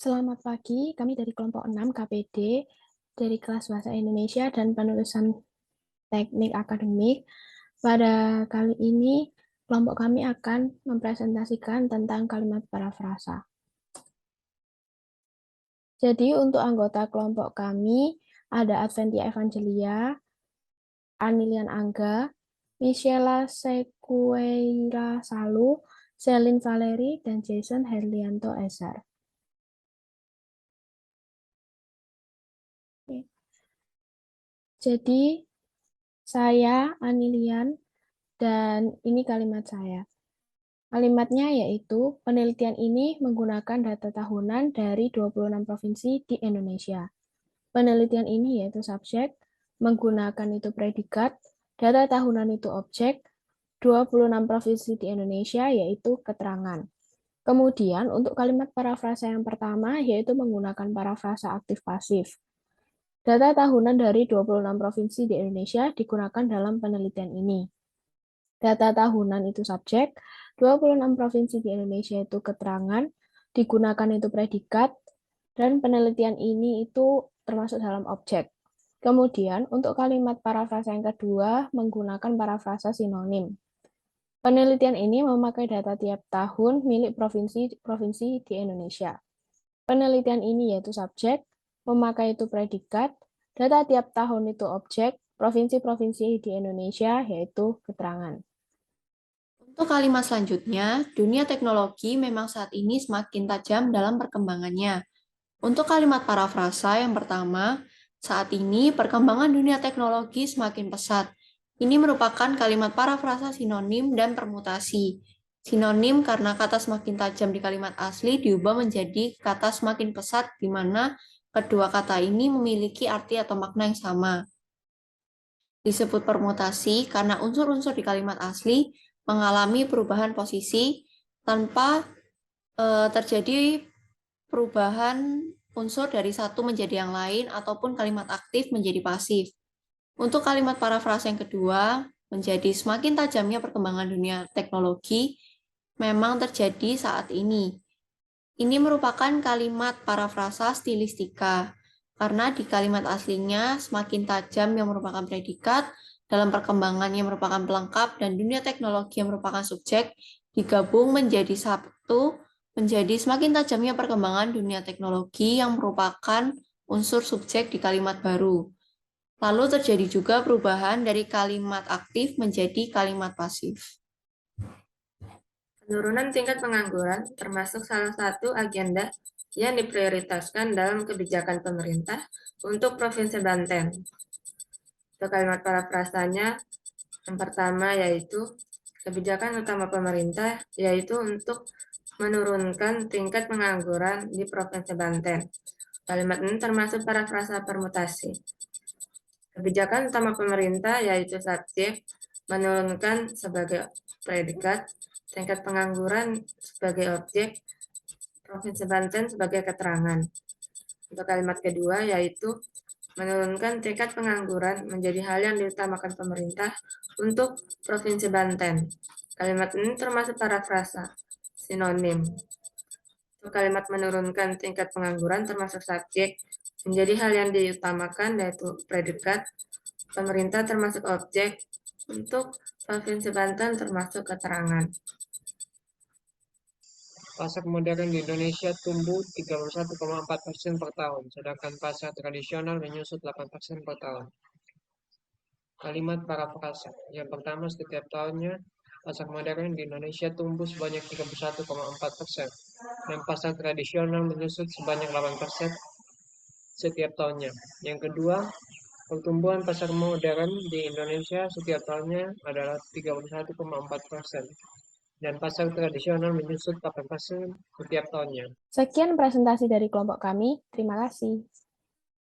Selamat pagi, kami dari kelompok 6 KPD dari kelas Bahasa Indonesia dan penulisan teknik akademik. Pada kali ini, kelompok kami akan mempresentasikan tentang kalimat parafrasa. Jadi, untuk anggota kelompok kami ada Adventia Evangelia, Anilian Angga, Michela Sequeira Salu, Celine Valeri, dan Jason Herlianto Esar. Jadi, saya Anilian, dan ini kalimat saya. Kalimatnya yaitu, penelitian ini menggunakan data tahunan dari 26 provinsi di Indonesia. Penelitian ini yaitu subjek, menggunakan itu predikat, data tahunan itu objek, 26 provinsi di Indonesia yaitu keterangan. Kemudian untuk kalimat parafrasa yang pertama yaitu menggunakan parafrasa aktif-pasif. Data tahunan dari 26 provinsi di Indonesia digunakan dalam penelitian ini. Data tahunan itu subjek, 26 provinsi di Indonesia itu keterangan, digunakan itu predikat, dan penelitian ini itu termasuk dalam objek. Kemudian, untuk kalimat parafrasa yang kedua, menggunakan parafrasa sinonim. Penelitian ini memakai data tiap tahun milik provinsi di Indonesia. Penelitian ini yaitu subjek, memakai itu predikat, data tiap tahun itu objek, provinsi-provinsi di Indonesia yaitu keterangan. Untuk kalimat selanjutnya, dunia teknologi memang saat ini semakin tajam dalam perkembangannya. Untuk kalimat parafrasa yang pertama, saat ini perkembangan dunia teknologi semakin pesat. Ini merupakan kalimat parafrasa sinonim dan permutasi. Sinonim karena kata semakin tajam di kalimat asli diubah menjadi kata semakin pesat, di mana kedua kata ini memiliki arti atau makna yang sama. Disebut permutasi karena unsur-unsur di kalimat asli mengalami perubahan posisi tanpa terjadi perubahan unsur dari satu menjadi yang lain ataupun kalimat aktif menjadi pasif. Untuk kalimat parafrasa yang kedua, menjadi semakin tajamnya perkembangan dunia teknologi memang terjadi saat ini. Ini merupakan kalimat parafrasa stilistika, karena di kalimat aslinya semakin tajam yang merupakan predikat, dalam perkembangan yang merupakan pelengkap, dan dunia teknologi yang merupakan subjek, digabung menjadi satu, menjadi semakin tajamnya perkembangan dunia teknologi yang merupakan unsur subjek di kalimat baru. Lalu terjadi juga perubahan dari kalimat aktif menjadi kalimat pasif. Penurunan tingkat pengangguran termasuk salah satu agenda yang diprioritaskan dalam kebijakan pemerintah untuk Provinsi Banten. Untuk kalimat parafrasanya, yang pertama yaitu kebijakan utama pemerintah yaitu untuk menurunkan tingkat pengangguran di Provinsi Banten. Kalimat ini termasuk parafrasa permutasi. Kebijakan utama pemerintah yaitu subjek, menurunkan sebagai predikat, tingkat pengangguran sebagai objek, Provinsi Banten sebagai keterangan. Untuk kalimat kedua yaitu menurunkan tingkat pengangguran menjadi hal yang diutamakan pemerintah untuk Provinsi Banten. Kalimat ini termasuk parafrasa sinonim. Untuk kalimat menurunkan tingkat pengangguran termasuk subjek menjadi hal yang diutamakan yaitu predikat, pemerintah termasuk objek, untuk Provinsi Banten termasuk keterangan. Pasar modern di Indonesia tumbuh 31,4% per tahun, sedangkan pasar tradisional menyusut 8% per tahun. Kalimat parafrasa. Yang pertama, setiap tahunnya pasar modern di Indonesia tumbuh sebanyak 31,4%, dan pasar tradisional menyusut sebanyak 8% setiap tahunnya. Yang kedua, pertumbuhan pasar modern di Indonesia setiap tahunnya adalah 31,4%. Dan pasar tradisional menyusut 8% setiap tahunnya. Sekian presentasi dari kelompok kami. Terima kasih.